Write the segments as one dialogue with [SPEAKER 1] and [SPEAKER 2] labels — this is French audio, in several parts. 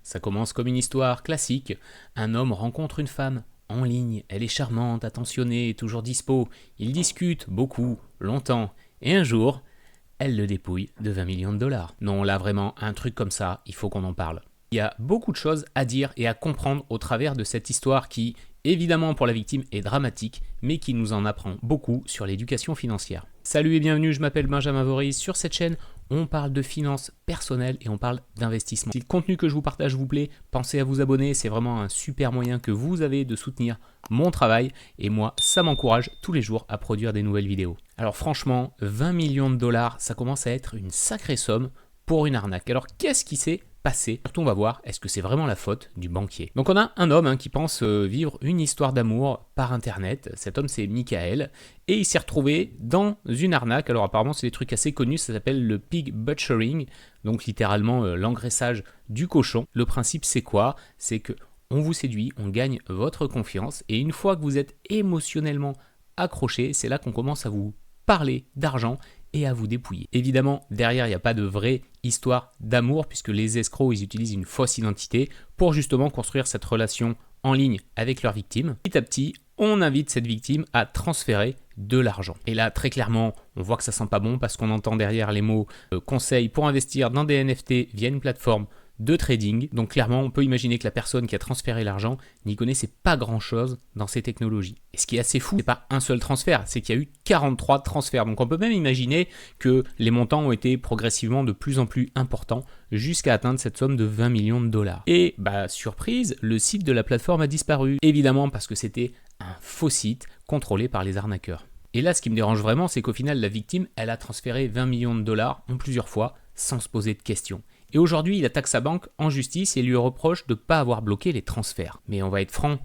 [SPEAKER 1] Ça commence comme une histoire classique. Un homme rencontre une femme en ligne. Elle est charmante, attentionnée, toujours dispo. Ils discutent beaucoup, longtemps. Et un jour, elle le dépouille de 20 millions de dollars. Non, là vraiment, un truc comme ça, il faut qu'on en parle. Il y a beaucoup de choses à dire et à comprendre au travers de cette histoire qui, évidemment pour la victime, est dramatique, mais qui nous en apprend beaucoup sur l'éducation financière. Salut et bienvenue, je m'appelle Benjamin Voris. Sur cette chaîne, on parle de finances personnelles et on parle d'investissement. Si le contenu que je vous partage vous plaît, pensez à vous abonner, c'est vraiment un super moyen que vous avez de soutenir mon travail et moi, ça m'encourage tous les jours à produire des nouvelles vidéos. Alors franchement, 20 millions de dollars, ça commence à être une sacrée somme pour une arnaque. Alors qu'est-ce qui s'est passé? Surtout on va voir, est-ce que c'est vraiment la faute du banquier? Donc on a un homme qui pense vivre une histoire d'amour par internet. Cet homme c'est Michael et il s'est retrouvé dans une arnaque. Alors apparemment c'est des trucs assez connus, ça s'appelle le pig butchering, donc littéralement l'engraissage du cochon. Le principe c'est quoi? C'est que on vous séduit, on gagne votre confiance et une fois que vous êtes émotionnellement accroché, c'est là qu'on commence à vous parler d'argent et à vous dépouiller. Évidemment, derrière, il n'y a pas de vraie histoire d'amour puisque les escrocs, ils utilisent une fausse identité pour justement construire cette relation en ligne avec leur victime. Petit à petit, on invite cette victime à transférer de l'argent. Et là, très clairement, on voit que ça sent pas bon parce qu'on entend derrière les mots conseil pour investir dans des NFT via une plateforme de trading. Donc clairement, on peut imaginer que la personne qui a transféré l'argent n'y connaissait pas grand-chose dans ces technologies. Et ce qui est assez fou, c'est pas un seul transfert, c'est qu'il y a eu 43 transferts. Donc on peut même imaginer que les montants ont été progressivement de plus en plus importants jusqu'à atteindre cette somme de 20 millions de dollars. Et surprise, le site de la plateforme a disparu. Évidemment parce que c'était un faux site contrôlé par les arnaqueurs. Et là, ce qui me dérange vraiment, c'est qu'au final, la victime, elle a transféré 20 millions de dollars en plusieurs fois sans se poser de questions. Et aujourd'hui, il attaque sa banque en justice et lui reproche de ne pas avoir bloqué les transferts. Mais on va être franc,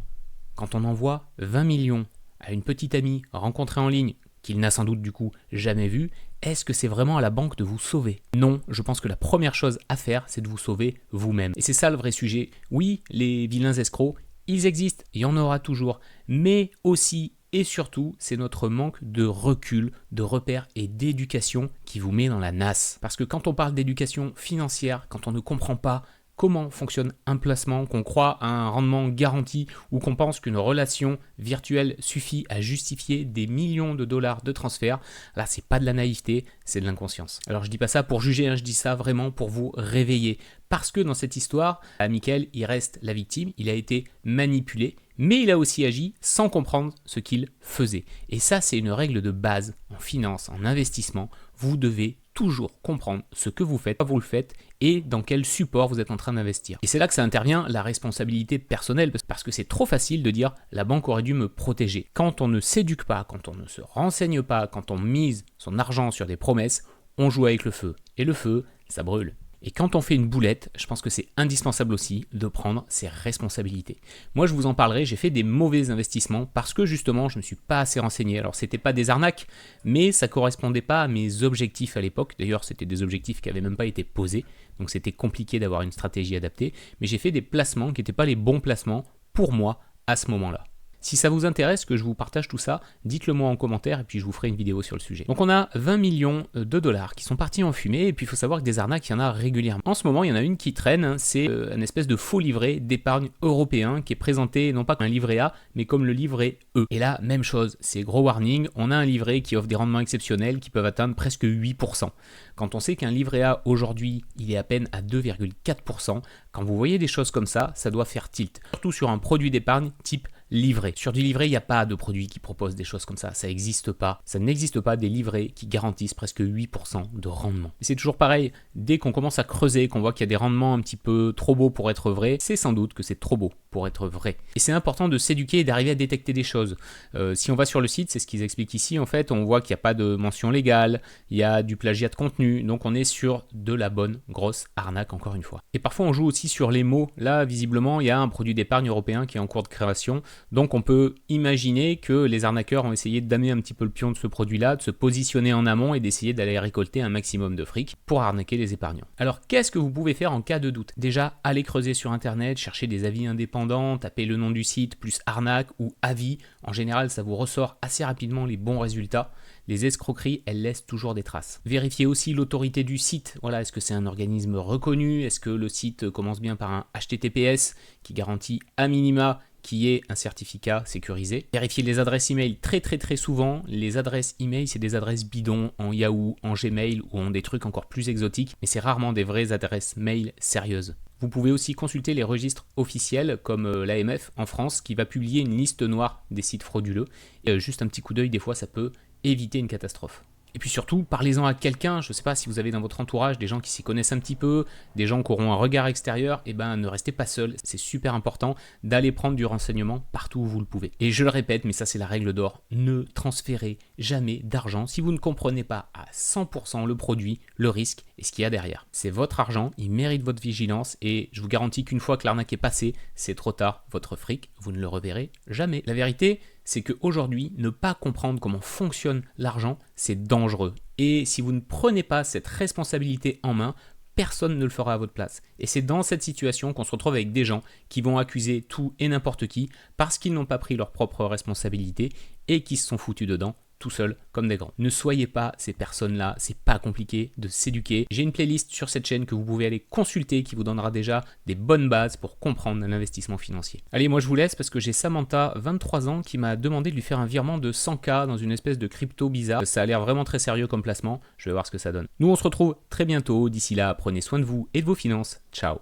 [SPEAKER 1] quand on envoie 20 millions à une petite amie rencontrée en ligne, qu'il n'a sans doute du coup jamais vue, est-ce que c'est vraiment à la banque de vous sauver? Non, je pense que la première chose à faire, c'est de vous sauver vous-même. Et c'est ça le vrai sujet. Oui, les vilains escrocs, ils existent, il y en aura toujours, mais aussi et surtout, c'est notre manque de recul, de repères et d'éducation qui vous met dans la nasse. Parce que quand on parle d'éducation financière, quand on ne comprend pas comment fonctionne un placement, qu'on croit à un rendement garanti ou qu'on pense qu'une relation virtuelle suffit à justifier des millions de dollars de transfert, là c'est pas de la naïveté, c'est de l'inconscience. Alors je dis pas ça pour juger, je dis ça vraiment pour vous réveiller. Parce que dans cette histoire, Michael, il reste la victime, il a été manipulé, mais il a aussi agi sans comprendre ce qu'il faisait. Et ça, c'est une règle de base en finance, en investissement. Vous devez toujours comprendre ce que vous faites, pourquoi vous le faites et dans quel support vous êtes en train d'investir. Et c'est là que ça intervient la responsabilité personnelle, parce que c'est trop facile de dire la banque aurait dû me protéger. Quand on ne s'éduque pas, quand on ne se renseigne pas, quand on mise son argent sur des promesses, on joue avec le feu. Et le feu, ça brûle. Et quand on fait une boulette, je pense que c'est indispensable aussi de prendre ses responsabilités. Moi, je vous en parlerai, j'ai fait des mauvais investissements parce que justement, je ne me suis pas assez renseigné. Alors, c'était pas des arnaques, mais ça correspondait pas à mes objectifs à l'époque. D'ailleurs, c'était des objectifs qui n'avaient même pas été posés, donc c'était compliqué d'avoir une stratégie adaptée. Mais j'ai fait des placements qui n'étaient pas les bons placements pour moi à ce moment-là. Si ça vous intéresse que je vous partage tout ça, dites-le moi en commentaire et puis je vous ferai une vidéo sur le sujet. Donc on a 20 millions de dollars qui sont partis en fumée et puis il faut savoir que des arnaques, il y en a régulièrement. En ce moment, il y en a une qui traîne, c'est un espèce de faux livret d'épargne européen qui est présenté non pas comme un livret A, mais comme le livret E. Et là, même chose, c'est gros warning, on a un livret qui offre des rendements exceptionnels qui peuvent atteindre presque 8%. Quand on sait qu'un livret A aujourd'hui, il est à peine à 2,4%, quand vous voyez des choses comme ça doit faire tilt. Surtout sur un produit d'épargne type livret. Sur du livret, il n'y a pas de produit qui propose des choses comme ça n'existe pas. Ça n'existe pas des livrets qui garantissent presque 8% de rendement. Et c'est toujours pareil, dès qu'on commence à creuser, qu'on voit qu'il y a des rendements un petit peu trop beaux pour être vrais, c'est sans doute que c'est trop beau pour être vrai. Et c'est important de s'éduquer et d'arriver à détecter des choses. Si on va sur le site, c'est ce qu'ils expliquent ici, en fait, on voit qu'il n'y a pas de mention légale, il y a du plagiat de contenu, donc on est sur de la bonne grosse arnaque encore une fois. Et parfois on joue aussi sur les mots. Là, visiblement, il y a un produit d'épargne européen qui est en cours de création. Donc on peut imaginer que les arnaqueurs ont essayé de damer un petit peu le pion de ce produit-là, de se positionner en amont et d'essayer d'aller récolter un maximum de fric pour arnaquer les épargnants. Alors qu'est-ce que vous pouvez faire en cas de doute? Déjà, allez creuser sur internet, chercher des avis indépendants, tapez le nom du site plus arnaque ou avis. En général, ça vous ressort assez rapidement les bons résultats. Les escroqueries, elles laissent toujours des traces. Vérifiez aussi l'autorité du site. Voilà, est-ce que c'est un organisme reconnu? Est-ce que le site commence bien par un HTTPS qui garantit à minima qui est un certificat sécurisé. Vérifiez les adresses email très souvent. Les adresses email, c'est des adresses bidons en Yahoo, en Gmail ou en des trucs encore plus exotiques, mais c'est rarement des vraies adresses mail sérieuses. Vous pouvez aussi consulter les registres officiels comme l'AMF en France qui va publier une liste noire des sites frauduleux. Et juste un petit coup d'œil, des fois, ça peut éviter une catastrophe. Et puis surtout, parlez-en à quelqu'un, je ne sais pas si vous avez dans votre entourage des gens qui s'y connaissent un petit peu, des gens qui auront un regard extérieur, et ben ne restez pas seul, c'est super important d'aller prendre du renseignement partout où vous le pouvez. Et je le répète, mais ça c'est la règle d'or, ne transférez jamais d'argent si vous ne comprenez pas à 100% le produit, le risque et ce qu'il y a derrière. C'est votre argent, il mérite votre vigilance et je vous garantis qu'une fois que l'arnaque est passée, c'est trop tard, votre fric, vous ne le reverrez jamais. La vérité, c'est qu'aujourd'hui, ne pas comprendre comment fonctionne l'argent, c'est dangereux. Et si vous ne prenez pas cette responsabilité en main, personne ne le fera à votre place. Et c'est dans cette situation qu'on se retrouve avec des gens qui vont accuser tout et n'importe qui parce qu'ils n'ont pas pris leur propre responsabilité et qui se sont foutus dedans tout seuls comme des grands. Ne soyez pas ces personnes-là, c'est pas compliqué de s'éduquer. J'ai une playlist sur cette chaîne que vous pouvez aller consulter qui vous donnera déjà des bonnes bases pour comprendre l'investissement financier. Allez, moi je vous laisse parce que j'ai Samantha, 23 ans, qui m'a demandé de lui faire un virement de 100K dans une espèce de crypto bizarre. Ça a l'air vraiment très sérieux comme placement, je vais voir ce que ça donne. Nous on se retrouve très bientôt, d'ici là, prenez soin de vous et de vos finances. Ciao.